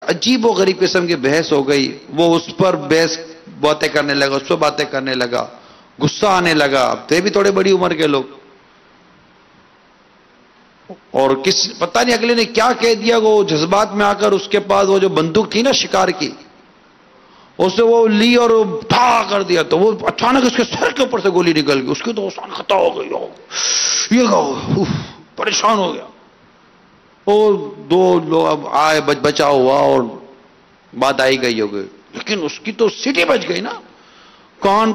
عجیب و غریب قسم کی بحث ہو گئی. وہ اس پر بحث باتیں کرنے لگا، اس پر باتیں کرنے لگا، غصہ آنے لگا. اب تھے بھی تھوڑے بڑی عمر کے لوگ، اور پتہ نہیں اگلے نے کیا کہہ دیا. وہ جذبات میں آ کر اس کے پاس وہ جو بندوق تھی نا شکار کی، اسے وہ لی اور ٹھا کر دیا. تو وہ اچانک اس کے سر کے اوپر سے گولی نکل گئی. اس کی تو سان خطا ہو گئی، یہ پریشان ہو گیا. وہ دو لوگ اب آئے، بچاؤ ہوا اور بات آئی گئی ہو گئی. لیکن اس کی تو سیٹی بچ گئی نا، کان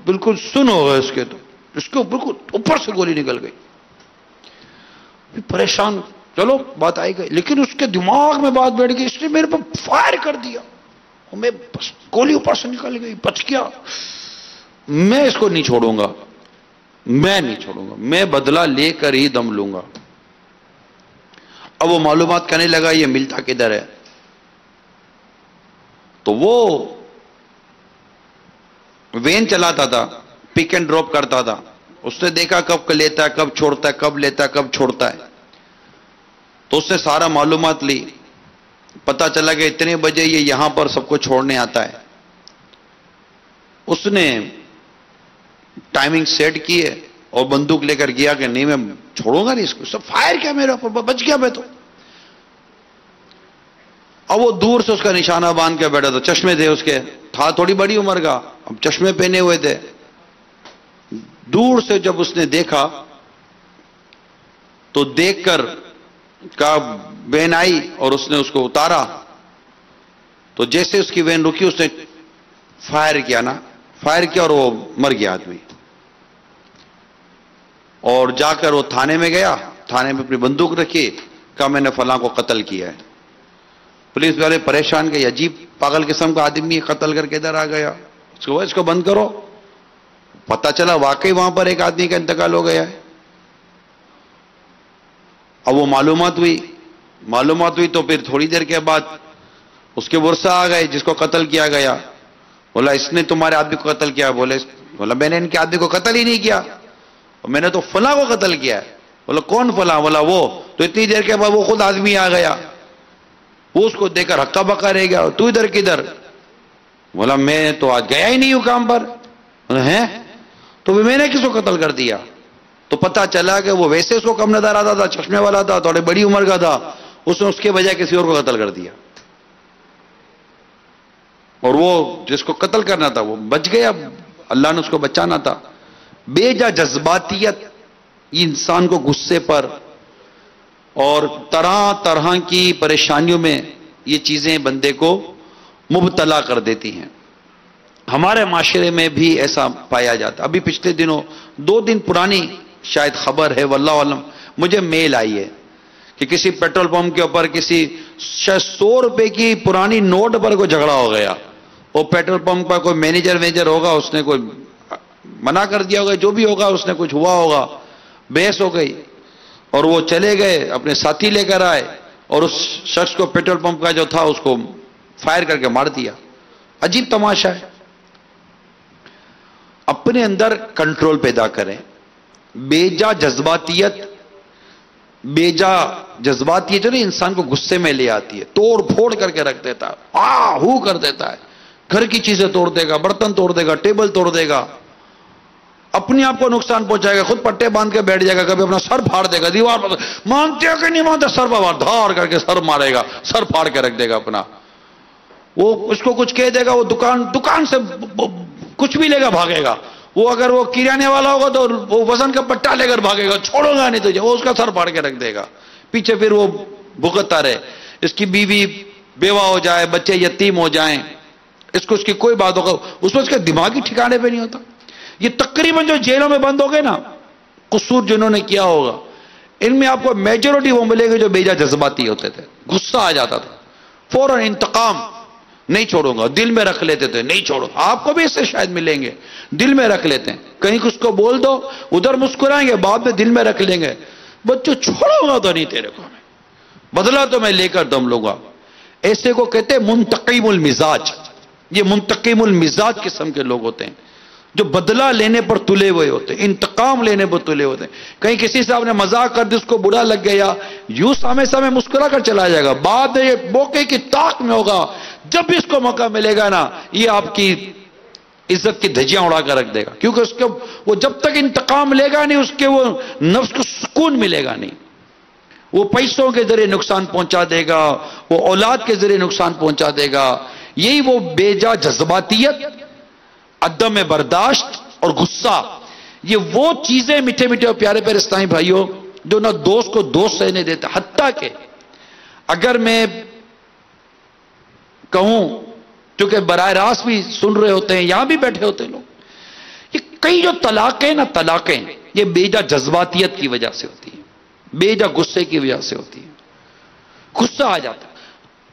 بالکل سن ہو گئے اس کے. تو اس کے بالکل اوپر سے گولی نکل گئی. پریشان، چلو بات آئی گئی. لیکن اس کے دماغ میں بات بیٹھ گئی، اس نے میرے پر فائر کر دیا، میں گولی اوپر سے نکل گئی، بچ گیا. میں اس کو نہیں چھوڑوں گا، میں نہیں چھوڑوں گا، میں بدلہ لے کر ہی دم لوں گا. اب وہ معلومات کرنے لگا یہ ملتا کدھر ہے. تو وہ وین چلاتا تھا، پک اینڈ ڈراپ کرتا تھا. اس نے دیکھا کب لیتا ہے، کب چھوڑتا ہے، کب لیتا ہے، کب چھوڑتا ہے. تو اس نے سارا معلومات لی. پتا چلا کہ اتنے بجے یہ یہاں پر سب کو چھوڑنے آتا ہے. اس نے ٹائمنگ سیٹ کی ہے اور بندوق لے کر گیا کہ نہیں میں چھوڑوں گا نہیں اس کو. سب فائر کیا میرے اوپر، بچ گیا میں تو. اب وہ دور سے اس کا نشانہ باندھ کے بیٹھا تھا. چشمے تھے اس کے، تھا تھوڑی بڑی عمر کا، اب چشمے پہنے ہوئے تھے. دور سے جب اس نے دیکھا تو دیکھ کر کہا وین آئی، اور اس نے اس کو اتارا. تو جیسے اس کی وین رکی اس نے فائر کیا نا، فائر کیا اور وہ مر گیا آدمی. اور جا کر وہ تھانے میں گیا، تھانے میں اپنی بندوق رکھی، کہا میں نے فلاں کو قتل کیا ہے. پولیس والے پریشان گئے، عجیب پاگل قسم کا آدمی قتل کر کے ادھر آ گیا، اس کو بند کرو. پتا چلا واقعی وہاں پر ایک آدمی کا انتقال ہو گیا ہے. اب وہ معلومات ہوئی تو پھر تھوڑی دیر کے بعد اس کے ورثہ آ گئے جس کو قتل کیا گیا. بولا اس نے تمہارے آدمی کو قتل کیا؟ بولا میں نے ان کے آدمی کو قتل ہی نہیں کیا، میں نے تو فلاں کو قتل کیا ہے. بولا کون فلاں؟ بولا وہ. تو اتنی دیر کے بعد وہ خود آدمی آ گیا، وہ اس کو دیکھ کر ہکا بکا رہ گیا، تو ادھر کدھر؟ بولا میں تو آج گیا ہی نہیں ہوں کام پر. ہیں تو میں نے کس کو قتل کر دیا؟ تو پتا چلا کہ وہ ویسے اس کو کم نظر آتا تھا، چشمے والا تھا، تھوڑی بڑی عمر کا تھا، اس نے اس کے بجائے کسی اور کو قتل کر دیا. اور وہ جس کو قتل کرنا تھا وہ بچ گیا، اللہ نے اس کو بچانا تھا. بے جا جذباتیت یہ انسان کو غصے پر اور طرح طرح کی پریشانیوں میں یہ چیزیں بندے کو مبتلا کر دیتی ہیں. ہمارے معاشرے میں بھی ایسا پایا جاتا. ابھی پچھلے دنوں 2 دن پرانی شاید خبر ہے، واللہ علم، مجھے میل آئی ہے کہ کسی پیٹرول پمپ کے اوپر کسی شاید 100 روپے کی پرانی نوٹ پر کوئی جھگڑا ہو گیا. وہ پیٹرول پمپ کا کوئی مینیجر ہوگا، اس نے کوئی منع کر دیا ہوگا، جو بھی ہوگا اس نے کچھ ہوا ہوگا، بحث ہو گئی اور وہ چلے گئے، اپنے ساتھی لے کر آئے اور اس شخص کو پیٹرول پمپ کا جو تھا اس کو فائر کر کے مار دیا. عجیب تماشا ہے. اپنے اندر کنٹرول پیدا کریں. بے جا جذباتیت جو نا انسان کو غصے میں لے آتی ہے، توڑ پھوڑ کر کے رکھ دیتا ہے، ہو کر دیتا ہے. گھر کی چیزیں توڑ دے گا، برتن توڑ دے گا، ٹیبل توڑ دے گا، اپنے آپ کو نقصان پہنچائے گا، خود پٹے باندھ کے بیٹھ جائے گا، کبھی اپنا سر پھاڑ دے گا، دیوار پر مانتے ہو کہ نہیں مانتے، سر پر دھار کر کے سر مارے گا، سر پھاڑ کے رکھ دے گا اپنا. وہ اس کو کچھ کہہ دے گا، وہ دکان سے کچھ بھی لے گا بھاگے گا. وہ اگر وہ کریانے والا ہوگا تو وہ وزن کا پٹا لے کر بھاگے گا، چھوڑو گا نہیں تجھے، وہ اس کا سر پھاڑ کے رکھ دے گا. پیچھے پھر وہ بھگتتا رہے، اس کی بیوی بیوہ ہو جائے، بچے یتیم ہو جائیں، اس کی کوئی بات ہوگا، اس میں اس کے دماغی ٹھکانے پہ نہیں ہوتا. یہ تقریباً جو جیلوں میں بند ہو گئے نا، قصور جنہوں نے کیا ہوگا، ان میں آپ کو میجورٹی وہ ملے گے جو بے جا جذباتی ہوتے تھے. غصہ آ جاتا تھا، فوراً انتقام، نہیں چھوڑوں گا، دل میں رکھ لیتے تھے، نہیں چھوڑو. آپ کو بھی اس سے شاید ملیں گے، دل میں رکھ لیتے ہیں. کہیں کچھ کو بول دو، ادھر مسکرائیں گے، بعد میں دل میں رکھ لیں گے. بچوں چھوڑوں گا تو نہیں تیرے کو، بدلہ تو میں لے کر دم لوں گا. ایسے کو کہتے ہیں منتقم المزاج. یہ منتقم المزاج قسم کے لوگ ہوتے ہیں. جو بدلہ لینے پر تلے ہوئے ہوتے ہیں، انتقام لینے پر تلے ہوتے ہیں. کہیں کسی صاحب نے مذاق کر دی، اس کو برا لگ گیا، یوں سامنے سامنے مسکرا کر چلا جائے گا، بعد یہ موقع کی طاق میں ہوگا، جب بھی اس کو موقع ملے گا نا، یہ آپ کی عزت کی دھجیاں اڑا کر رکھ دے گا. کیونکہ اس کے وہ جب تک انتقام لے گا نہیں، اس کے وہ نفس کو سکون ملے گا نہیں. وہ پیسوں کے ذریعے نقصان پہنچا دے گا، وہ اولاد کے ذریعے نقصان پہنچا دے گا. یہی وہ بے جا جذباتیت، عدم برداشت اور غصہ، یہ وہ چیزیں میٹھے میٹھے اور پیارے پیارے اسلامی بھائیوں جو نہ دوست کو دوست سہنے دیتا. حتیٰ کہ اگر میں کہوں، چونکہ براہ راست بھی سن رہے ہوتے ہیں، یہاں بھی بیٹھے ہوتے ہیں لوگ، یہ کئی جو طلاقیں نا، طلاقیں یہ بے جا جذباتیت کی وجہ سے ہوتی ہیں، بے جا غصے کی وجہ سے ہوتی ہے. غصہ آ جاتا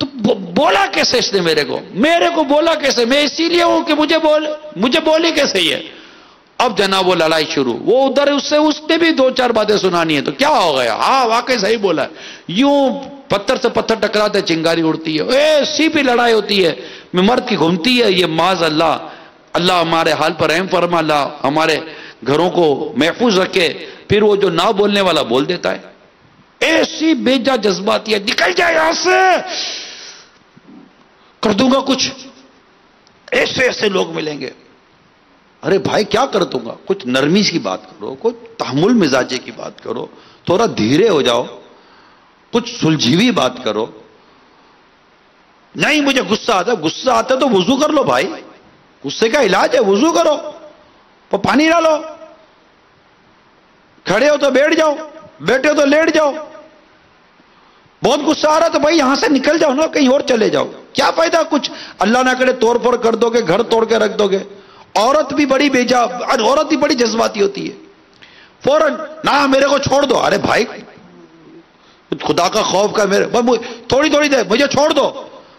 تو بولا کیسے اس نے میرے کو بولا کیسے، میں اسی لیے ہوں کہ مجھے بولی کیسے یہ. اب جناب وہ لڑائی شروع، وہ ادھر اس نے بھی دو چار باتیں سنانی ہے، تو کیا ہو گیا، ہاں واقعی صحیح بولا ہے. یوں پتھر سے پتھر ٹکراتے چنگاری اڑتی ہے، ایسی بھی لڑائی ہوتی ہے، میں مرد کی گھومتی ہے. یہ معاذ اللہ، اللہ ہمارے حال پر رحم فرما، اللہ ہمارے گھروں کو محفوظ رکھے. پھر وہ جو نہ بولنے والا بول دیتا ہے، ایسی بے جا جذباتی ہے، نکل جائے یہاں سے، کر دوں گا کچھ. ایسے لوگ ملیں گے. ارے بھائی کیا کر دوں گا، کچھ نرمی کی بات کرو، کچھ تحمل مزاجی کی بات کرو، تھوڑا دھیرے ہو جاؤ، کچھ سلجھیوی بات کرو. نہیں مجھے غصہ آتا تو وضو کر لو بھائی، غصے کا علاج ہے وضو کرو، وہ پانی ڈالو، کھڑے ہو تو بیٹھ جاؤ، بیٹھے ہو تو لیٹ جاؤ. بہت غصہ آ رہا تو بھائی یہاں سے نکل جاؤ نا، کہیں اور چلے جاؤ. کیا فائدہ، کچھ اللہ نہ کرے توڑ پھوڑ کر دو گے، گھر توڑ کے رکھ دو گے. عورت بھی بڑی بیجا، عورت بھی بڑی جذباتی ہوتی ہے. فوراً نہ میرے کو چھوڑ دو. ارے بھائی خدا کا خوف کا، تھوڑی دیر مجھے چھوڑ دو.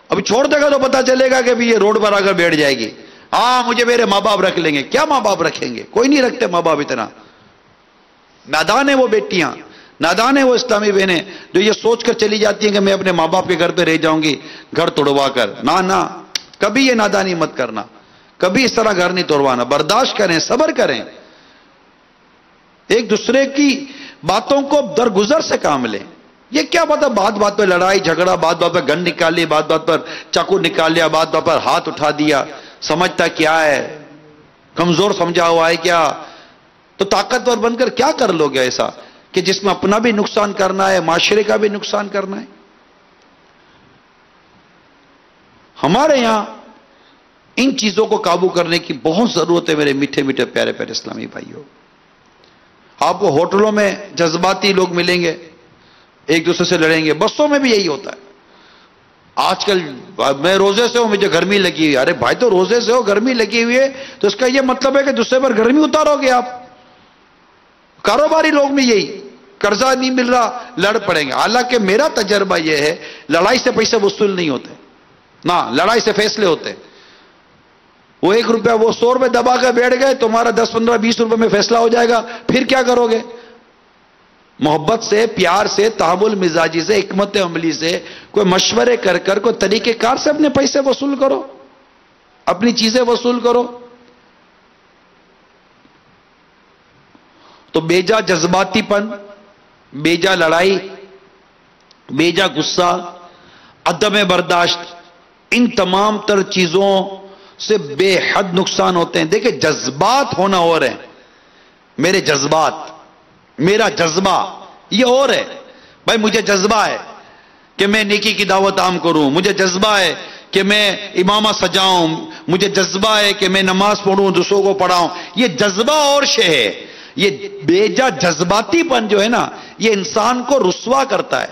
ابھی چھوڑ دے گا تو پتا چلے گا کہ یہ روڈ پر آ کر بیٹھ جائے گی. ہاں مجھے میرے ماں باپ رکھ لیں گے. کیا ماں باپ رکھیں گے، کوئی نہیں رکھتے ماں باپ. اتنا نادان ہے وہ بیٹیاں، نادان ہے وہ اسلامی بہنیں جو یہ سوچ کر چلی جاتی ہیں کہ میں اپنے ماں باپ کے گھر پہ رہ جاؤں گی گھر توڑوا کر. نہ کبھی یہ نادانی مت کرنا، کبھی اس طرح گھر نہیں توڑوانا. برداشت کریں، صبر کریں، ایک دوسرے کی باتوں کو درگزر سے کام لیں. یہ کیا پتا بات پہ لڑائی جھگڑا، بات پہ گن نکال لی، بات پر چاقو نکال لیا، بات پر ہاتھ اٹھا دیا. سمجھتا کیا ہے، کمزور سمجھا ہوا ہے کیا، تو طاقتور بن کر کیا کر لو گے ایسا کہ جس میں اپنا بھی نقصان کرنا ہے، معاشرے کا بھی نقصان کرنا ہے. ہمارے یہاں ان چیزوں کو قابو کرنے کی بہت ضرورت ہے میرے میٹھے میٹھے پیارے پیارے اسلامی بھائیوں. آپ کو ہوٹلوں میں جذباتی لوگ ملیں گے، ایک دوسرے سے لڑیں گے. بسوں میں بھی یہی ہوتا ہے. آج کل میں روزے سے ہوں، مجھے گرمی لگی ہوئی. ارے بھائی تو روزے سے ہو، گرمی لگی ہوئی ہے تو اس کا یہ مطلب ہے کہ دوسرے پر گرمی اتارو گے آپ. کاروباری لوگ میں یہی، قرضہ نہیں مل رہا لڑ پڑیں گے. حالانکہ میرا تجربہ یہ ہے لڑائی سے پیسے وصول نہیں ہوتے، نہ لڑائی سے فیصلے ہوتے. وہ 1 روپیہ وہ 100 روپے دبا کر بیٹھ گئے، تمہارا 10 15 20 روپے میں فیصلہ ہو جائے گا. پھر کیا کرو گے؟ محبت سے، پیار سے، تحمل مزاجی سے، حکمت عملی سے، کوئی مشورے کر کوئی طریقہ کار سے اپنے پیسے وصول کرو، اپنی چیزیں وصول کرو. تو بیجا جذباتی پن، بیجا لڑائی، بیجا غصہ، عدم برداشت، ان تمام تر چیزوں سے بے حد نقصان ہوتے ہیں. دیکھیں جذبات ہونا اور ہے، میرے جذبات، میرا جذبہ یہ اور ہے. بھائی مجھے جذبہ ہے کہ میں نیکی کی دعوت عام کروں، مجھے جذبہ ہے کہ میں امامہ سجاؤں، مجھے جذبہ ہے کہ میں نماز پڑھوں، دوسروں کو پڑھاؤں. یہ جذبہ اور شے ہے. یہ بیجا جذباتی پن جو ہے نا، یہ انسان کو رسوا کرتا ہے.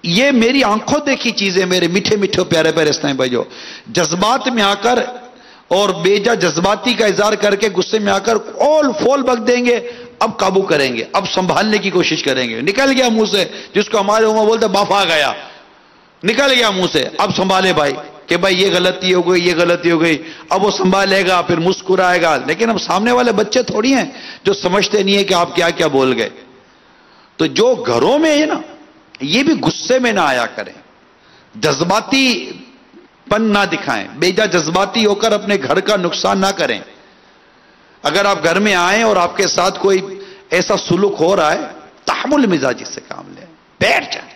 یہ میری آنکھوں دیکھی چیزیں میرے میٹھے میٹھے پیارے پیارے اسلامی بھائیو. جذبات میں آ کر اور بیجا جذباتی کا اظہار کر کے غصے میں آ کر اول فول بک دیں گے. اب قابو کریں گے، اب سنبھالنے کی کوشش کریں گے. نکل گیا منہ سے، جس کو ہمارے عمر بولتے بافا گیا، نکل گیا منہ سے. اب سنبھالے بھائی کہ بھائی یہ غلطی ہو گئی، یہ غلطی ہو گئی. اب وہ سنبھالے گا، پھر مسکرائے گا. لیکن اب سامنے والے بچے تھوڑی ہیں جو سمجھتے نہیں ہیں کہ آپ کیا کیا بول گئے. تو جو گھروں میں ہے نا، یہ بھی غصے میں نہ آیا کریں، جذباتی پن نہ دکھائیں، بیجا جذباتی ہو کر اپنے گھر کا نقصان نہ کریں. اگر آپ گھر میں آئیں اور آپ کے ساتھ کوئی ایسا سلوک ہو رہا ہے، تحمل مزاجی سے کام لیں، بیٹھ جائیں،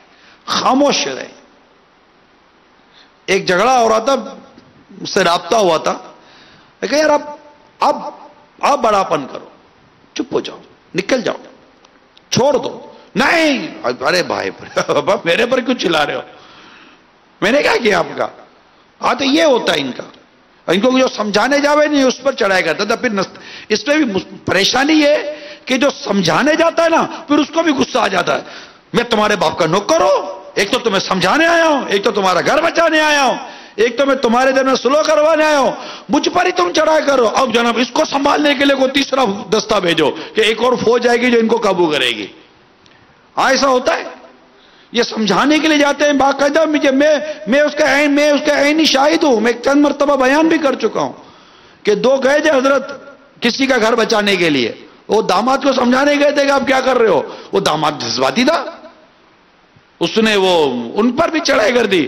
خاموش رہیں. ایک جھگڑا ہو رہا تھا، مجھ سے رابطہ ہوا تھا، میں کہا یار آپ بڑاپن کرو، چپ ہو جاؤ، نکل جاؤ، چھوڑ دو. نہیں، ارے بھائی میرے پر کیوں چلا رہے ہو؟ میں نے کیا آپ کا؟ ہاں تو یہ ہوتا ہے ان کا، ان کو جو سمجھانے جاوے نہیں اس پر چڑھایا کرتا تھا. پھر اس میں بھی پریشانی یہ کہ جو سمجھانے جاتا ہے نا، پھر اس کو بھی غصہ آ جاتا ہے. میں تمہارے باپ کا نوکر ہوں، ایک تو تمہیں سمجھانے آیا ہوں، ایک تو تمہارا گھر بچانے آیا ہوں، ایک تو میں تمہارے دل میں صلح کروانے آیا ہوں، مجھ پر ہی تم چڑھائی کرو. اب جناب اس کو سنبھالنے کے لیے کوئی تیسرا دستہ بھیجو کہ ایک اور فوج آئے گی جو ان کو قابو کرے گی. ہاں ایسا ہوتا ہے. یہ سمجھانے کے لیے جاتے ہیں باقاعدہ. میں اس کا عینی شاہد ہوں. میں چند مرتبہ بیان بھی کر چکا ہوں کہ دو گئے تھے حضرت کسی کا گھر بچانے کے لیے. وہ داماد کو سمجھانے گئے تھے کہ آپ کیا کر رہے ہو. وہ داماد جذباتی تھا، اس نے وہ ان پر بھی چڑھائی کر دی.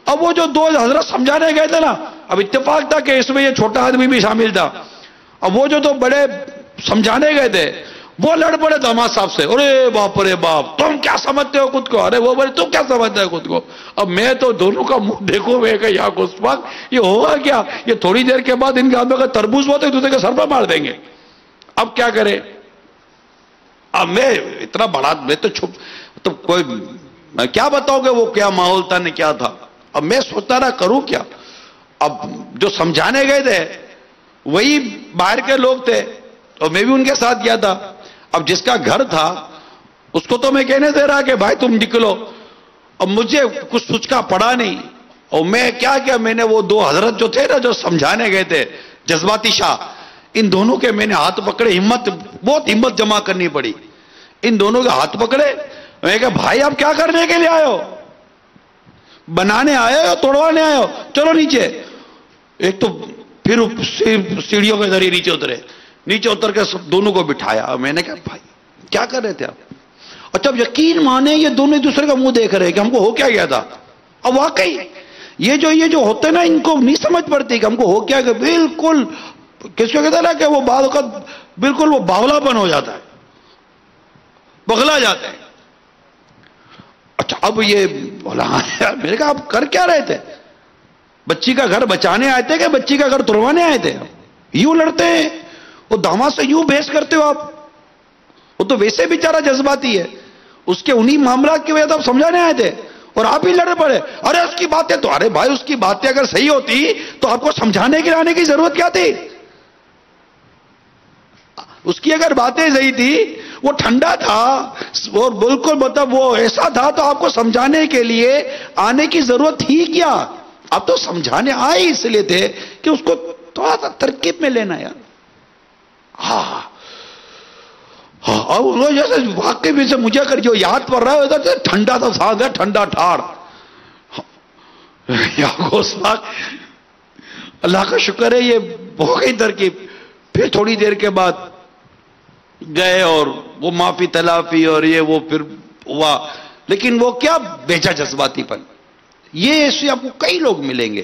اب وہ جو دو حضرت سمجھانے گئے تھے نا، اب اتفاق تھا کہ اس میں یہ چھوٹا آدمی بھی شامل تھا. اب وہ جو دو بڑے سمجھانے گئے تھے وہ لڑ پڑے داماد صاحب سے. ارے باپ رے باپ، تم کیا سمجھتے ہو خود کو؟ ارے وہ بولے تم کیا سمجھتا ہے خود کو؟ اب میں تو دونوں کا منہ دیکھوں، میں کہ یا گستاخ، یہ ہوگا کیا؟ یہ تھوڑی دیر کے بعد ان کے ہاتھ میں تربوز ہوتے دوسرے کے سر پر مار دیں گے. اب کیا کرے؟ اب میں اتنا بڑا، میں تو چھپ، تو کوئی میں کیا بتاؤں کہ وہ کیا ماحول تھا، نے کیا تھا. اب میں سوچتا رہا کروں کیا. اب جو سمجھانے گئے تھے وہی باہر کے لوگ تھے اور میں بھی ان کے ساتھ گیا تھا. اب جس کا گھر تھا اس کو تو میں کہنے دے رہا کہ بھائی تم نکلو. اب مجھے کچھ سوچ کا پڑا نہیں، اور میں کیا میں نے وہ دو حضرت جو تھے نا جو سمجھانے گئے تھے جذباتی شاہ، ان دونوں کے میں نے ہاتھ پکڑے. بہت ہمت جمع کرنی پڑی. ان دونوں کے ہاتھ پکڑے. میں کہا بھائی آپ کیا کرنے کے لیے آئے ہو؟ بنانے آئے ہو توڑوانے آئے ہو؟ چلو نیچے. ایک تو پھر سیڑھیوں کے ذریعے نیچے اترے. نیچے اتر کے دونوں کو بٹھایا. میں نے کہا بھائی کیا کر رہے تھے آپ؟ اچھا یقین مانے یہ دونوں ایک دوسرے کا منہ دیکھ رہے کہ ہم کو ہو کیا گیا تھا. اب واقعی یہ جو ہوتے نا ان کو نہیں سمجھ پڑتی کہ ہم کو ہو کیا گیا. بالکل کس کو کہتا ہے نا کہ وہ بعض اوقات بالکل وہ باولا پن ہو جاتا ہے، بغلا جاتے ہیں. اچھا اب یہ بولا میں نے کہا آپ کر کیا رہے تھے؟ بچی کا گھر بچانے آئے تھے کہ بچی کا گھر توڑوانے آئے تھے؟ یوں لڑتے ہیں وہ داماد سے، یوں بحث کرتے ہو آپ. وہ تو ویسے بیچارہ جذباتی ہے، اس کے انہی معاملات کی وجہ سے آپ سمجھانے آئے تھے اور آپ ہی لڑ پڑے. ارے اس کی باتیں تو، ارے بھائی اس کی باتیں اگر صحیح ہوتی تو آپ کو سمجھانے کے لانے کی ضرورت کیا تھی؟ اس کی اگر باتیں صحیح تھی، وہ ٹھنڈا تھا اور بالکل مطلب وہ ایسا تھا، تو آپ کو سمجھانے کے لیے آنے کی ضرورت تھی کیا؟ آپ تو سمجھانے آئے اس لیے تھے کہ اس کو تھوڑا سا ترکیب میں لینا یار. ہاں اور جیسے واقعی بھی سے مجھے اگر جو یاد پڑ رہا ہے تو ٹھنڈا تھا سانس ہے، ٹھنڈا ٹھاڑ. اللہ کا شکر ہے یہ ہو گئی ترکیب. پھر تھوڑی دیر کے بعد گئے اور وہ معافی تلافی اور یہ وہ پھر ہوا. لیکن وہ کیا بیچا جذباتی پن. یہ ایسے آپ کو کئی لوگ ملیں گے.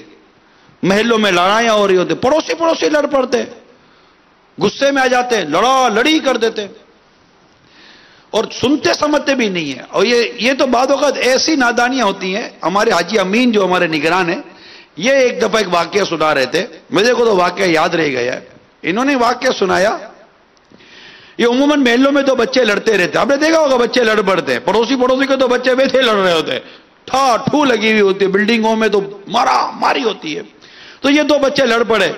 محلوں میں لڑائیاں ہو رہی ہوتے، پڑوسی لڑ پڑتے، غصے میں آ جاتے، لڑی کر دیتے اور سنتے سمجھتے بھی نہیں ہیں. اور یہ تو بعض اوقات ایسی نادانیاں ہوتی ہیں. ہمارے حاجی امین جو ہمارے نگران ہیں، یہ ایک دفعہ ایک واقعہ سنا رہے تھے. مجھے کو تو واقعہ یاد رہ گیا ہے. انہوں نے واقعہ سنایا. یہ عموماً محلوں میں تو بچے لڑتے رہتے، آپ نے دیکھا ہوگا بچے لڑ پڑتے ہیں. پڑوسی کے تو بچے ویسے لڑ رہے ہوتے، ٹھو لگی ہوئی ہوتی ہے. بلڈنگوں میں تو مارا ماری ہوتی ہے. تو یہ دو بچے لڑ پڑے.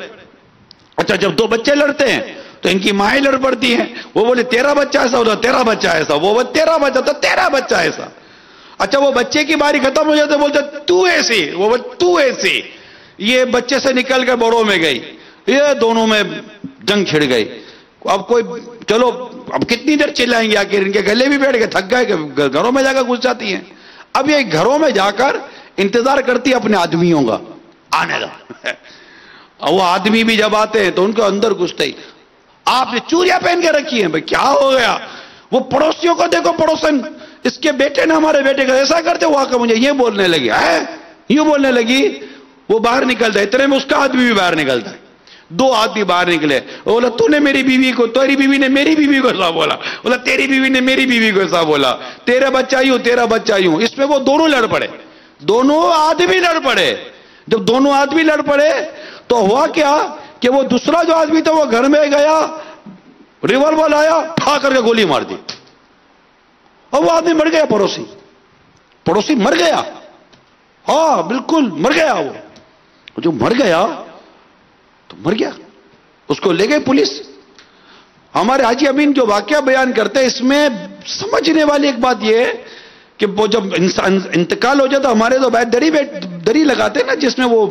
اچھا جب دو بچے لڑتے ہیں تو ان کی مائیں لڑ پڑتی ہیں. وہ بولے تیرا بچہ ایسا ہوتا، تیرا بچہ ایسا، وہ تیرا بچہ تھا، تیرا بچہ ایسا. اچھا وہ بچے کی باری ختم ہو جاتے بولتے تو ایسی، وہ تو ایسی. یہ بچے سے نکل کے بڑوں میں گئی، یہ دونوں میں جنگ چھڑ گئی. اب کوئی چلو اب کتنی دیر چلائیں گے، آخر ان کے گلے بھی بیٹھ گئے، تھک گئے کہ گھروں میں جا کر گھس جاتی ہیں. اب یہ گھروں میں جا کر انتظار کرتی اپنے آدمیوں کا آنے کا. وہ آدمی بھی جب آتے ہیں تو ان کو اندر گھستے ہی آپ نے چوریاں پہن کے رکھی ہیں. بھائی کیا ہو گیا؟ وہ پڑوسیوں کو دیکھو، پڑوسن اس کے بیٹے نے ہمارے بیٹے کا ایسا کرتے، وہ آ کر مجھے یہ بولنے لگی ہے، یوں بولنے لگی. وہ باہر نکلتا ہے، اتنے میں اس کا آدمی بھی باہر نکلتا ہے. دو آدمی باہر نکلے، بولا تو نے میری بیوی کو، تیری بیوی نے میری بیوی کو ایسا بولا، بولا تیری بیوی نے میری بیوی کو ایسا بولا، تیرا بچہ یوں تیرا بچہ یوں. اس میں وہ دونوں لڑ پڑے، دونوں آدمی لڑ پڑے. جب دونوں آدمی لڑ پڑے تو ہوا کیا کہ وہ دوسرا جو آدمی تھا وہ گھر میں گیا، ریوالور آیا، ٹھا کر کے گولی مار دی، اور وہ آدمی مر گیا. پڑوسی مر گیا. ہاں بالکل مر گیا. وہ جو مر گیا تو مر گیا، اس کو لے گئے پولیس. ہمارے حاجی امین جو واقعہ بیان کرتے، اس میں سمجھنے والی ایک بات یہ ہے کہ وہ جب انتقال ہو جاتا، ہمارے تو بھائی دری لگاتے نا، جس میں وہ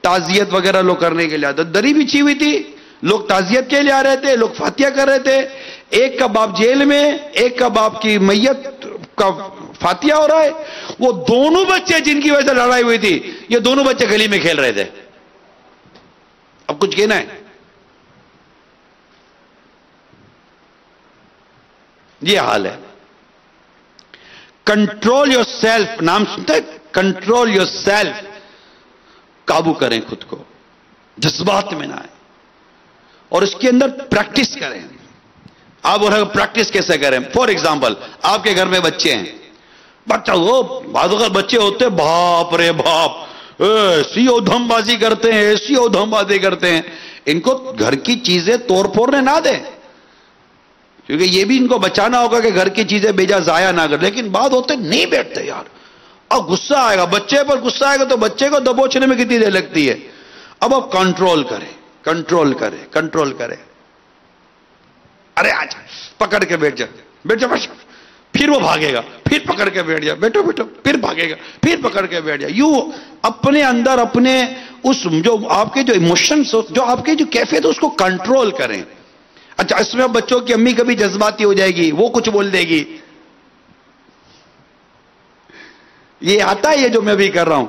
تعزیت وغیرہ لوگ کرنے کے لیے آتے، دری بچھی ہوئی تھی، لوگ تعزیت کے لیے آ رہے تھے، لوگ فاتحہ کر رہے تھے. ایک کا باپ جیل میں، ایک کا باپ کی میت کا فاتحہ ہو رہا ہے. وہ دونوں بچے جن کی وجہ سے لڑائی ہوئی تھی، یہ دونوں بچے گلی میں کھیل رہے تھے. اب کچھ کہنا ہے؟ یہ حال ہے. کنٹرول یور سیلف، نام سنتے ہیں؟ Control your self. قابو کریں خود کو، جذبات میں نہ آئیں، اور اس کے اندر پریکٹس کریں. آپ پریکٹس کیسے کریں؟ فار ایگزامپل، آپ کے گھر میں بچے ہیں، بچہ وہ بعض اوقات بچے ہوتے باپ رے باپ، ایسی ادھم بازی کرتے ہیں، ایسی ادھم بازی کرتے ہیں. ان کو گھر کی چیزیں توڑ پھوڑنے نہ دیں، کیونکہ یہ بھی ان کو بچانا ہوگا کہ گھر کی چیزیں بیجا ضائع نہ کر. لیکن بعد ہوتے نہیں بیٹھتے یار، اب غصہ آئے گا، بچے پر غصہ آئے گا تو بچے کو دبوچنے میں کتنی دیر لگتی ہے. اب آپ کنٹرول کریں، کنٹرول کریں، کنٹرول کریں. ارے آج پکڑ کے بیٹھ جا، بیٹھ جا، پھر وہ بھاگے گا، پھر پکڑ کے بیٹھ جا، بیٹھو بیٹھو، پھر بھاگے گا، پھر پکڑ کے بیٹھ جا. یوں اپنے اندر اپنے اس جو آپ کے جو ایموشنز، جو آپ کے جو کیفیت ہے، اس کو کنٹرول کریں. اچھا، اس میں بچوں کی امی کبھی جذباتی ہو جائے گی، وہ کچھ بول دے گی. یہ آتا ہے، یہ جو میں بھی کر رہا ہوں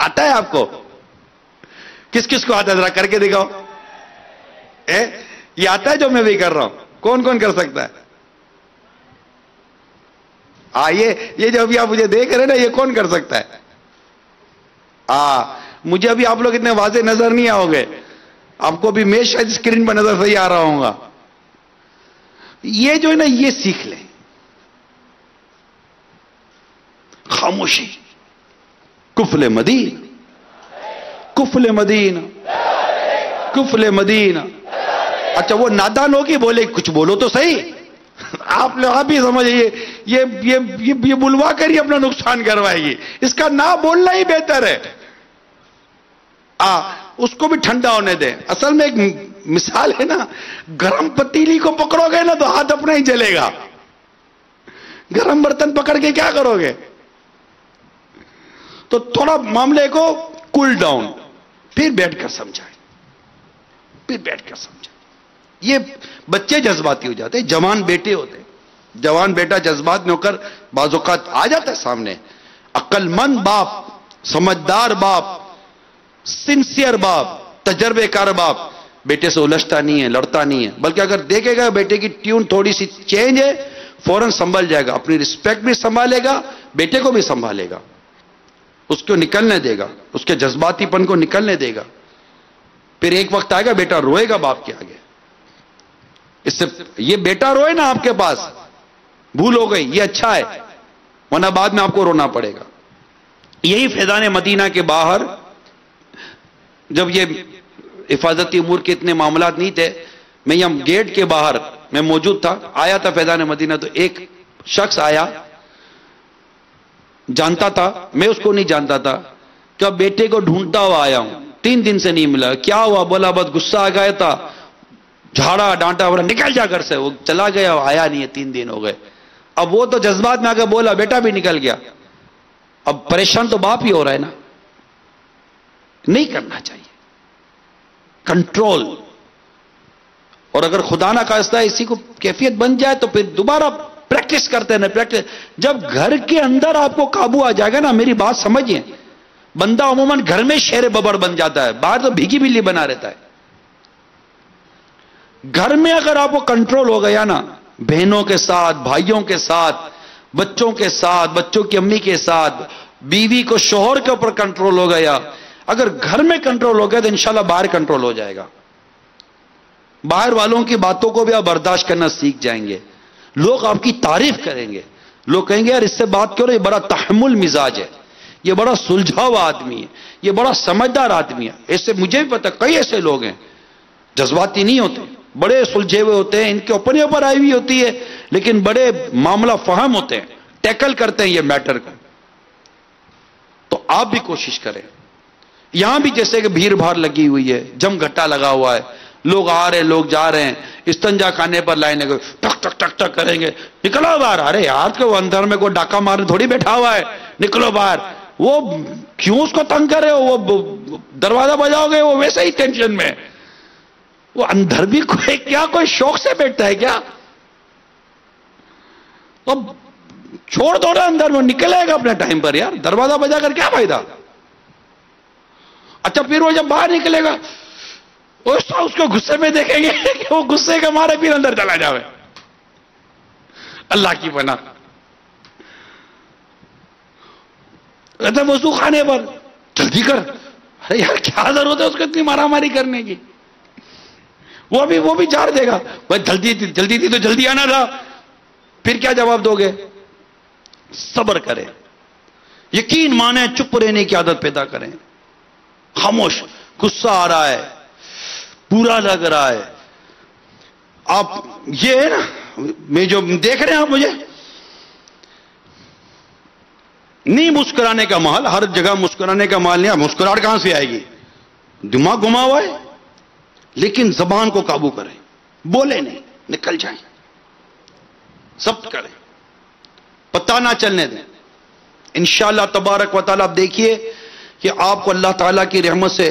آتا ہے آپ کو؟ کس کس کو آتا ہے؟ ذرا کر کے دکھاؤ. یہ آتا ہے جو میں بھی کر رہا ہوں؟ کون کون کر سکتا ہے؟ یہ جو ابھی آپ مجھے دیکھ رہے ہیں نا، یہ کون کر سکتا ہے؟ مجھے ابھی آپ لوگ اتنے واضح نظر نہیں آؤ گے، آپ کو بھی میں شاید اسکرین پر نظر صحیح آ رہا ہوں گا. یہ جو ہے نا، یہ سیکھ لیں. خاموشی، کفل مدین، کفل مدین، کفل مدین. اچھا، وہ نادان ہوگی، بولے کچھ بولو تو صحیح. آپ ہی سمجھئے، یہ بلوا کر ہی اپنا نقصان کروائے گی. اس کا نہ بولنا ہی بہتر ہے. اس کو بھی ٹھنڈا ہونے دیں. اصل میں ایک مثال ہے نا، گرم پتیلی کو پکڑو گے نا تو ہاتھ اپنا ہی جلے گا. گرم برتن پکڑ کے کیا کرو گے؟ تو تھوڑا معاملے کو کول ڈاؤن، پھر بیٹھ کر سمجھائیں، پھر بیٹھ کر سمجھائیں. یہ بچے جذباتی ہو جاتے ہیں، جوان بیٹے ہوتے ہیں، جوان بیٹا جذبات میں ہو کر بعض اوقات آ جاتا ہے سامنے. عقل مند باپ، سمجھدار باپ، سنسیئر باپ، تجربے کار باپ بیٹے سے الجھتا نہیں ہے، لڑتا نہیں ہے، بلکہ اگر دیکھے گا بیٹے کی ٹیون تھوڑی سی چینج ہے، فوراً سنبھل جائے گا، اپنی رسپیکٹ بھی سنبھالے گا، بیٹے کو بھی سنبھالے گا، اس کو نکلنے دے گا، اس کے جذباتی پن کو نکلنے دے گا. پھر ایک وقت آئے گا بیٹا روئے گا باپ کے آگے. اس سے یہ بیٹا روئے نا آپ کے پاس، بھول ہو گئی، یہ اچھا ہے، ورنہ بعد میں آپ کو رونا پڑے گا. یہی فیضان مدینہ کے باہر، جب یہ حفاظتی امور کے اتنے معاملات نہیں تھے، میں یہاں گیٹ کے باہر میں موجود تھا، آیا تھا فیضان مدینہ، تو ایک شخص آیا، جانتا تھا، میں اس کو نہیں جانتا تھا، کہ بیٹے کو ڈھونڈتا ہوا آیا ہوں، 3 دن سے نہیں ملا. کیا ہوا؟ بولا بس غصہ آ گیا تھا، جھاڑا ڈانٹا، بولا نکل جا گھر سے. وہ چلا گیا، آیا نہیں ہے، 3 دن ہو گئے. اب وہ تو جذبات میں آ کے بولا، بیٹا بھی نکل گیا. اب پریشان تو باپ ہی ہو رہا ہے نا. نہیں کرنا چاہیے، کنٹرول. اور اگر خدا نہ خواستہ اسی کو کیفیت بن جائے تو پھر دوبارہ پریکٹس کرتے ہیں. پریکٹس جب گھر کے اندر آپ کو قابو آ جائے گا نا، میری بات سمجھیں، بندہ عموماً گھر میں شیر ببر بن جاتا ہے، باہر تو بھیگی بلی بنا رہتا ہے. گھر میں اگر آپ کو کنٹرول ہو گیا نا، بہنوں کے ساتھ، بھائیوں کے ساتھ، بچوں کے ساتھ، بچوں کی امی کے ساتھ، بیوی کو شوہر کے اوپر کنٹرول ہو گیا، اگر گھر میں کنٹرول ہو گیا تو انشاءاللہ باہر کنٹرول ہو جائے گا. باہر والوں کی باتوں کو بھی آپ برداشت کرنا سیکھ جائیں گے. لوگ آپ کی تعریف کریں گے, لوگ کہیں گے یار اس سے بات کرو, یہ بڑا تحمل مزاج ہے, یہ بڑا سلجھا ہوا آدمی ہے, یہ بڑا سمجھدار آدمی ہے. ایسے مجھے بھی پتا کئی ایسے لوگ ہیں جذباتی نہیں ہوتے, بڑے سلجھے ہوئے ہوتے ہیں, ان کے اپنے اوپر آئی ہوئی ہوتی ہے, لیکن بڑے معاملہ فہم ہوتے ہیں, ٹیکل کرتے ہیں یہ میٹر کو. تو آپ بھی کوشش کریں. یہاں بھی جیسے کہ بھیڑ بھاڑ لگی ہوئی ہے, جم گھٹا لگا ہوا ہے, لوگ آ رہے ہیں لوگ جا رہے ہیں, استنجا خانے پر لائنیں ٹک ٹک ٹک ٹک کریں گے, نکلو باہر. ارے یار وہ اندر میں کوئی ڈاکہ مارنے تھوڑی بیٹھا ہوا ہے, نکلو باہر. وہ کیوں اس کو تنگ کرے ہو, وہ دروازہ بجاؤ گے وہ ویسے ہی ٹینشن میں. وہ اندر بھی کوئی شوق سے بیٹھتا ہے کیا؟ اب چھوڑ دو نا اندر, وہ نکلے گا اپنے ٹائم پر. یار دروازہ بجا کر کیا فائدہ؟ اچھا پھر وہ جب باہر نکلے گا اس کو غصے میں دیکھیں گے کہ وہ غصے کے مارے پھر اندر چلا جاوے. اللہ کی پناہ. کہتے ہیں وضو خانے پر جلدی کر. ارے یار کیا ضرورت ہے اس کو اتنی مارا ماری کرنے کی؟ وہ بھی جھاڑ دے گا, بھائی جلدی تھی تو جلدی آنا تھا. پھر کیا جواب دو گے؟ صبر کریں, یقین مانیں, چپ رہنے کی عادت پیدا کریں. خاموش, غصہ آ رہا ہے, برا لگ رہا ہے, آپ یہ ہے نا, میں جو دیکھ رہے ہیں آپ مجھے نہیں مسکرانے کا محل, ہر جگہ مسکرانے کا محل نہیں. مسکراہٹ کہاں سے آئے گی؟ دماغ گھما ہوا ہے. لیکن زبان کو قابو کریں, بولے نہیں, نکل جائیں, ضبط کریں, پتہ نہ چلنے دیں. انشاءاللہ تبارک و تعالیٰ آپ دیکھیے کہ آپ کو اللہ تعالیٰ کی رحمت سے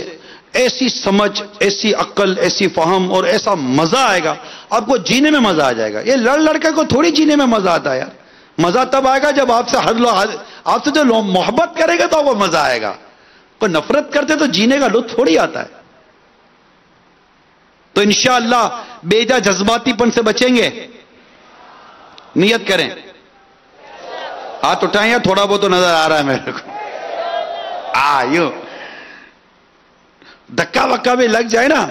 ایسی سمجھ, ایسی عقل, ایسی فہم اور ایسا مزہ آئے گا, آپ کو جینے میں مزہ آ جائے گا. یہ لڑکے کو تھوڑی جینے میں مزہ آتا ہے یار. مزہ تب آئے گا جب آپ سے جو محبت کرے گا تو آپ کو مزہ آئے گا. کوئی نفرت کرتے تو جینے کا لطف تھوڑی آتا ہے. تو انشاءاللہ بے جا جذباتی پن سے بچیں گے. نیت کریں, ہاتھ اٹھائیں, یا تھوڑا بہت تو نظر آ رہا ہے میرے کو. یوں دکا وکا بھی لگ جائے نا,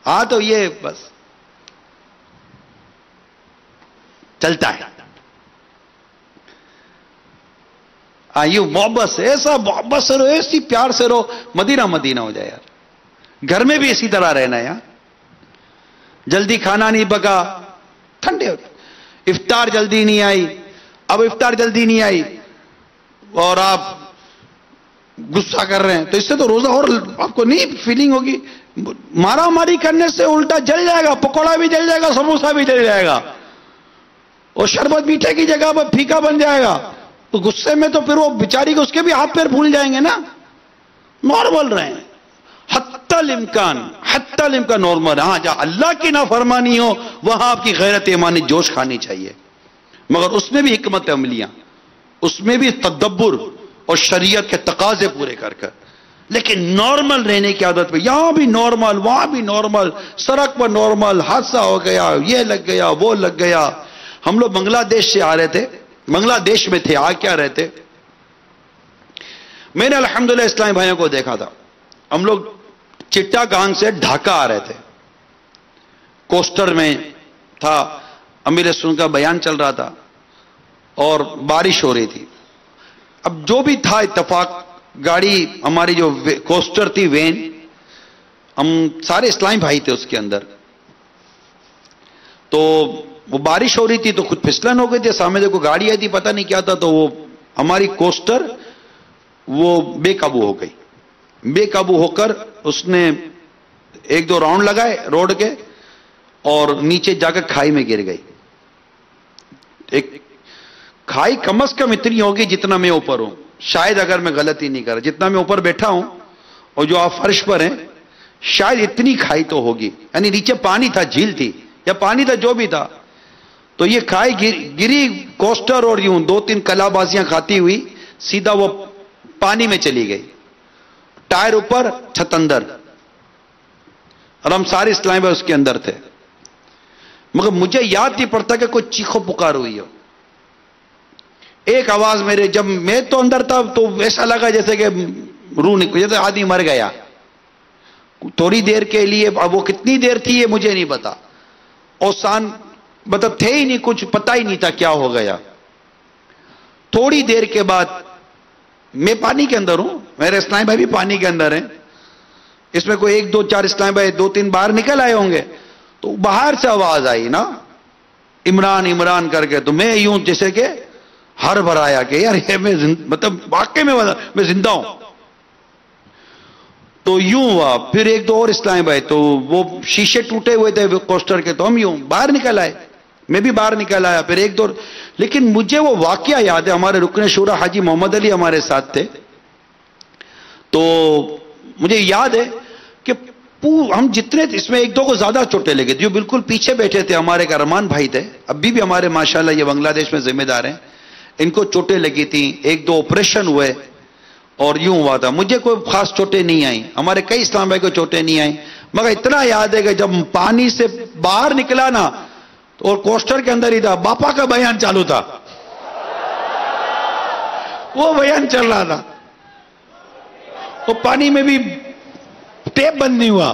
ہاں تو یہ بس چلتا ہے. یوں محبت سے, ایسا محبت سے رہو, ایسی پیار سے رہو, مدینہ مدینہ ہو جائے یار. گھر میں بھی اسی طرح رہنا ہے یار. جلدی کھانا نہیں پکا, ٹھنڈے ہو. افطار جلدی نہیں آئی, اب افطار جلدی نہیں آئی اور آپ غصہ کر رہے ہیں, تو اس سے تو روزہ اور آپ کو نہیں فیلنگ ہوگی. مارا ماری کرنے سے الٹا جل جائے گا, پکوڑا بھی جل جائے گا, سموسہ بھی جل جائے گا, اور شربت میٹھے کی جگہ پر پھیکا بن جائے گا. تو غصے میں تو پھر وہ بیچاری کو اس کے بھی ہاتھ پیر بھول جائیں گے نا. نارمل رہیں, حتی الامکان نارمل. ہاں جہاں اللہ کی نافرمانی ہو وہاں آپ کی غیرت ایمانی جوش کھانی چاہیے, مگر اس میں بھی حکمت عملیاں, اس میں بھی تدبر اور شریعت کے تقاضے پورے کر کر. لیکن نارمل رہنے کی عادت پہ, یہاں بھی نارمل, وہاں بھی نارمل, سڑک پر نارمل, حادثہ ہو گیا, یہ لگ گیا, وہ لگ گیا. ہم لوگ بنگلہ دیش سے آ رہے تھے, بنگلہ دیش میں تھے, آ کیا رہے تھے, میں نے الحمدللہ اسلامی بھائیوں کو دیکھا تھا. ہم لوگ چٹا گانگ سے ڈھاکہ آ رہے تھے, کوسٹر میں تھا, امیر سن کا بیان چل رہا تھا اور بارش ہو رہی تھی. اب جو بھی تھا اتفاق, گاڑی ہماری جو کوسٹر تھی وین, ہم سارے اسلامی بھائی تھے اس کے اندر, تو وہ بارش ہو رہی تھی تو خود پھسلن ہو گئی تھی. سامنے دیکھو گاڑی آئی تھی, پتہ نہیں کیا تھا, تو وہ ہماری کوسٹر وہ بے قابو ہو گئی. بے قابو ہو کر اس نے ایک دو راؤنڈ لگائے روڈ کے اور نیچے جا کر کھائی میں گر گئی. ایک کھائی کم از کم اتنی ہوگی جتنا میں اوپر ہوں, شاید اگر میں غلطی نہیں کر رہا, جتنا میں اوپر بیٹھا ہوں اور جو آپ فرش پر ہیں, شاید اتنی کھائی تو ہوگی. یعنی نیچے پانی تھا, جھیل تھی یا پانی تھا, جو بھی تھا. تو یہ کھائی گری کوسٹر اور یوں دو تین کلا بازیاں کھاتی ہوئی سیدھا وہ پانی میں چلی گئی. ٹائر اوپر, چھت اندر, اور ہم سارے اسلام بھائی اس کے اندر تھے. مگر مجھے یاد نہیں پڑتا کہ کوئی چیخو پکار ہوئی ہو. ایک آواز میرے, جب میں تو اندر تھا تو ایسا لگا جیسے کہ روح نکل تو آدمی مر گیا تھوڑی دیر کے لیے. اب وہ کتنی دیر تھی یہ مجھے نہیں پتا, اور سان مطلب تھے ہی نہیں, کچھ پتا ہی نہیں تھا کیا ہو گیا. تھوڑی دیر کے بعد میں پانی کے اندر ہوں, میرے اسلام بھائی بھی پانی کے اندر ہیں, اس میں کوئی 1 2 4 اسلام بھائی 2 3 باہر نکل آئے ہوں گے, تو باہر سے آواز آئی نا عمران عمران کر کے, تو میں یوں جیسے کہ ہر بھر آیا کہ یار یہ میں مطلب واقعی میں زندہ ہوں. تو یوں ہوا. پھر 1 2 اور اسلام بھائی, تو وہ شیشے ٹوٹے ہوئے تھے کوسٹر کے, تو ہم یوں باہر نکل آئے, میں بھی باہر نکل آیا. پھر 1 2, لیکن مجھے وہ واقعہ یاد ہے. ہمارے رکن شورا حاجی محمد علی ہمارے ساتھ تھے, تو مجھے یاد ہے کہ ہم جتنے اس میں 1 2 کو زیادہ چوٹیں لگے, جو بالکل پیچھے بیٹھے تھے ہمارے ایک ارمان بھائی تھے, ابھی بھی ہمارے ماشاءاللہ یہ بنگلہ دیش میں ذمہ دار ہیں, ان کو چوٹیں لگی تھیں, 1 2 آپریشن ہوئے, اور یوں ہوا تھا. مجھے کوئی خاص چوٹیں نہیں آئیں, ہمارے کئی اسلام بھائی کو چوٹیں نہیں آئیں, مگر اتنا یاد ہے کہ جب پانی سے باہر نکلا نا, اور کوسٹر کے اندر ہی تھا, باپا کا بیان چالو تھا, وہ بیان چل رہا تھا, تو پانی میں بھی ٹیپ بند نہیں ہوا.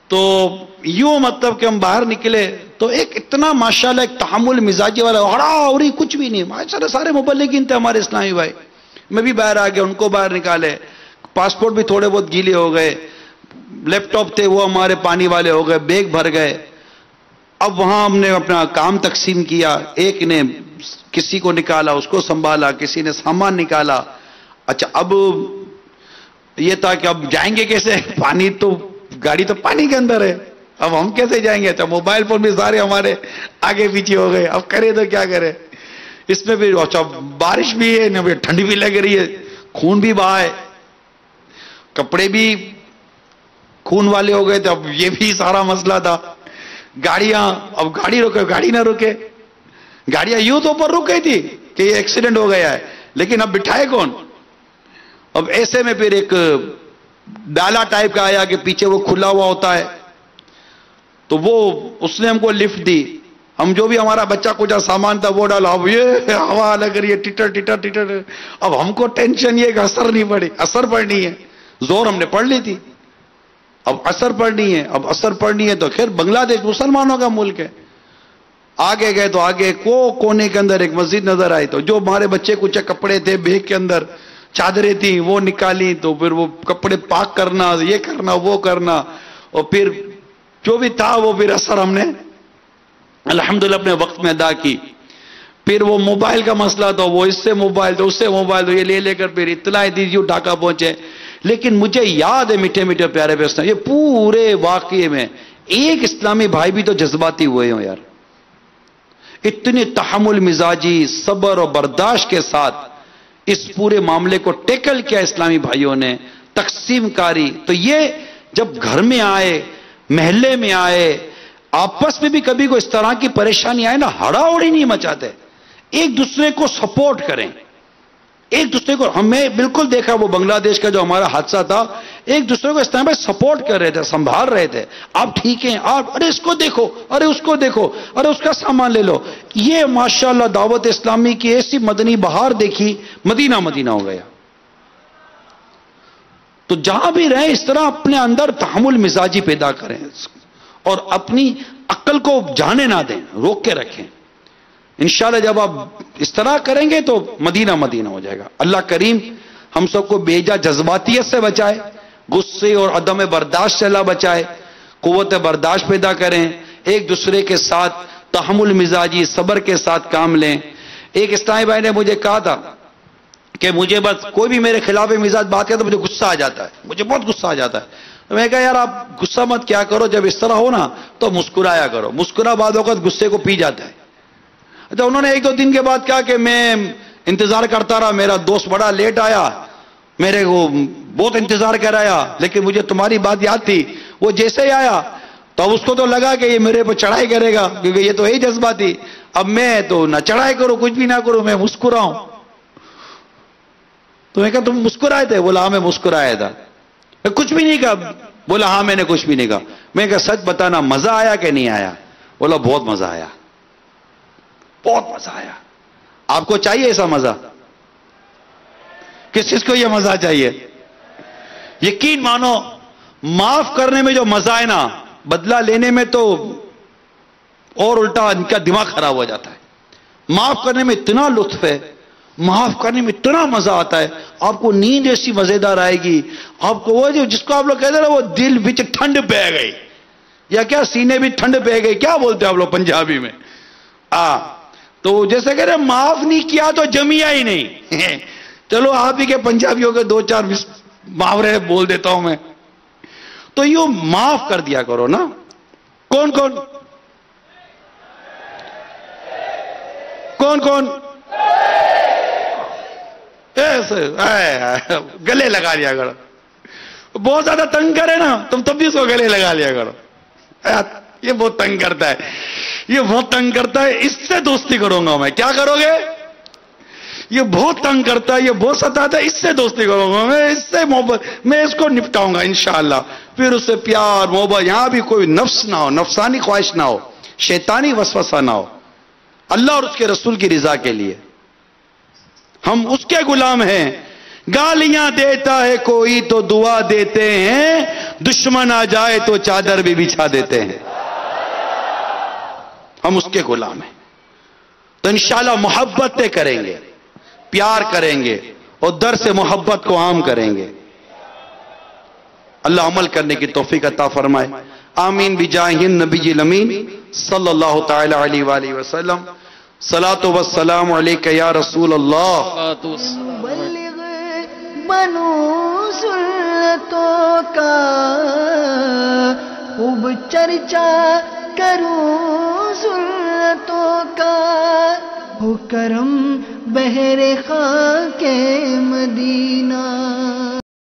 تو یوں مطلب کہ ہم باہر نکلے, تو ایک اتنا ماشاءاللہ ایک تحمل مزاجی والا, اور کچھ بھی نہیں, ماشاءاللہ سارے مبلغین تھے ہمارے اسلامی بھائی. میں بھی باہر آ گیا, ان کو باہر نکالے, پاسپورٹ بھی تھوڑے بہت گیلے ہو گئے, لیپ ٹاپ تھے وہ ہمارے پانی والے ہو گئے, بیگ بھر گئے. اب وہاں ہم نے اپنا کام تقسیم کیا, ایک نے کسی کو نکالا, اس کو سنبھالا, کسی نے سامان نکالا. اچھا اب یہ تھا کہ اب جائیں گے کیسے, پانی تو گاڑی تو پانی کے اندر ہے, اب ہم کیسے جائیں گے. اچھا موبائل فون بھی سارے ہمارے آگے پیچھے ہو گئے, اب کرے تو کیا کرے. اس میں بھی اچھا بارش بھی ہے, ٹھنڈی بھی لگ رہی ہے, خون بھی بہا ہے, کپڑے بھی خون والے ہو گئے تھے, اب یہ بھی سارا مسئلہ تھا. گاڑیاں, اب گاڑی روکے, گاڑی نہ روکے, گاڑیاں یوں تو اوپر رک گئی تھی کہ یہ ایکسیڈنٹ ہو گیا ہے, لیکن اب بٹھائے کون. اب ایسے میں پھر ایک ڈالا ٹائپ کا آیا کہ پیچھے وہ کھلا ہوا ہوتا ہے, تو وہ اس نے ہم کو لفٹ دی. ہم جو بھی ہمارا بچہ کچھ سامان تھا وہ ڈالا, اب یہ ہوا لگ رہی ہے, ٹٹر ٹٹر ٹٹر. اب ہم کو ٹینشن یہ کہ اثر نہیں پڑی, اثر پڑنی ہے, زور ہم نے پڑھ لی تھی, اب اثر پڑنی ہے. اب اثر پڑنی ہے تو خیر بنگلہ دیش مسلمانوں کا ملک ہے. آگے گئے تو آگے کونے کے اندر ایک مسجد نظر آئی, تو جو ہمارے بچے کچھ کپڑے تھے بیگ کے اندر, چادریں تھیں وہ نکالی, تو پھر وہ کپڑے پاک کرنا, یہ کرنا وہ کرنا, اور پھر جو بھی تھا وہ پھر اثر ہم نے الحمدللہ اپنے وقت میں ادا کی. پھر وہ موبائل کا مسئلہ تھا, وہ اس سے موبائل تو اس سے موبائل, تو یہ لے لے کر پھر اطلاع دی ڈھاکہ پہنچے. لیکن مجھے یاد ہے میٹھے میٹھے پیارے پیارے, یہ پورے واقعے میں ایک اسلامی بھائی بھی تو جذباتی ہوئے ہوں یار. اتنی تحمل مزاجی, صبر اور برداشت کے ساتھ اس پورے معاملے کو ٹیکل کیا اسلامی بھائیوں نے, تقسیم کاری. تو یہ جب گھر میں آئے, محلے میں آئے, آپس میں بھی کبھی کوئی اس طرح کی پریشانی آئے نا, ہڑا اڑی نہیں مچاتے, ایک دوسرے کو سپورٹ کریں, ایک دوسرے کو. ہمیں بالکل دیکھا وہ بنگلہ دیش کا جو ہمارا حادثہ تھا, ایک دوسرے کو اس طرح سپورٹ کر رہے تھے, سنبھال رہے تھے. آپ ٹھیک ہیں, آپ ارے اس کو دیکھو, ارے اس کو دیکھو, ارے اس کا سامان لے لو. یہ ماشاءاللہ دعوت اسلامی کی ایسی مدنی بہار دیکھی, مدینہ مدینہ ہو گیا. تو جہاں بھی رہیں اس طرح اپنے اندر تحمل مزاجی پیدا کریں, اور اپنی عقل کو جانے نہ دیں, روک کے رکھیں. انشاءاللہ جب آپ اس طرح کریں گے تو مدینہ مدینہ ہو جائے گا. اللہ کریم ہم سب کو بیجا جذباتیت سے بچائے, غصے اور عدم برداشت سے اللہ بچائے, قوت برداشت پیدا کریں, ایک دوسرے کے ساتھ تحمل مزاجی صبر کے ساتھ کام لیں. ایک اسلامی بھائی نے مجھے کہا تھا کہ مجھے بس کوئی بھی میرے خلاف مزاج بات کرے تو مجھے غصہ آ جاتا ہے, مجھے بہت غصہ آ جاتا ہے. تو میں کہا یار آپ غصہ مت کیا کرو, جب اس طرح ہو نا تو مسکرایا کرو, مسکرا بعد وقت غصے کو پی جاتا ہے. تو انہوں نے 1 2 دن کے بعد کہا کہ میں انتظار کرتا رہا, میرا دوست بڑا لیٹ آیا, میرے کو بہت انتظار کرایا, لیکن مجھے تمہاری بات یاد تھی. وہ جیسے ہی آیا تو اب اس کو تو لگا کہ یہ میرے پہ چڑھائی کرے گا, کیونکہ یہ تو یہی جذبہ تھی. اب میں تو نہ چڑھائی کروں کچھ بھی نہ کروں, میں مسکراؤں. تو میں کہا تم مسکرائے تھے؟ بولا ہاں میں مسکرایا تھا. کچھ بھی نہیں کہا؟ بولا ہاں میں نے کچھ بھی نہیں کہا. میں کہا سچ بتانا مزہ آیا کہ نہیں آیا؟ بولا بہت مزہ آیا, بہت مزہ آیا. آپ کو چاہیے ایسا مزہ؟ کس کو یہ مزہ چاہیے؟ یقین مانو معاف کرنے میں جو مزہ ہے نا، بدلہ لینے میں تو اور الٹا ان کا دماغ خراب ہو جاتا ہے. معاف کرنے میں اتنا لطف ہے، معاف کرنے میں اتنا مزہ آتا ہے، آپ کو نیند ایسی مزیدار آئے گی. آپ کو وہ جس کو آپ لوگ کہتے ہیں نا وہ دل بچ ٹھنڈ پہ گئی، یا کیا سینے بھی ٹھنڈ پہ گئی، کیا بولتے ہیں آپ لوگ پنجابی میں؟ تو جیسے کہہ رہے معاف نہیں کیا تو جمیا ہی نہیں. چلو آپ ہی کے پنجابیوں کے 2-4 محاورے بول دیتا ہوں میں. تو یوں معاف کر دیا کرو نا. کون کون کون کون ایسے گلے لگا لیا کرو. بہت زیادہ تنگ کرے نا تم تب بھی اس کو گلے لگا لیا کرو. یہ بہت تنگ کرتا ہے، یہ بہت تنگ کرتا ہے، اس سے دوستی کروں گا میں. کیا کرو گے؟ یہ بہت تنگ کرتا ہے، یہ بہت ستاتا ہے، اس سے دوستی کروں گا میں، اس سے محبت، میں اس کو نپٹاؤں گا انشاءاللہ. پھر اس سے پیار محبت، یہاں بھی کوئی نفس نہ ہو، نفسانی خواہش نہ ہو، شیطانی وسوسہ نہ ہو، اللہ اور اس کے رسول کی رضا کے لیے. ہم اس کے غلام ہیں. گالیاں دیتا ہے کوئی تو دعا دیتے ہیں، دشمن آ جائے تو چادر بھی بچھا دیتے ہیں. ہم اس کے غلام ہیں. تو انشاءاللہ محبتیں کریں گے، پیار کریں گے، اور در سے محبت کو عام کریں گے. اللہ عمل کرنے کی توفیق عطا فرمائے. آمین بجاہ النبی الامین صلی اللہ تعالی علیہ وآلہ وسلم. صلاۃ و السلام علیک یا رسول اللہ. بلغ بنو سلطوں کا خوب چرچا کروں سلطوں کا، ہو کرم بہر خاک مدینہ.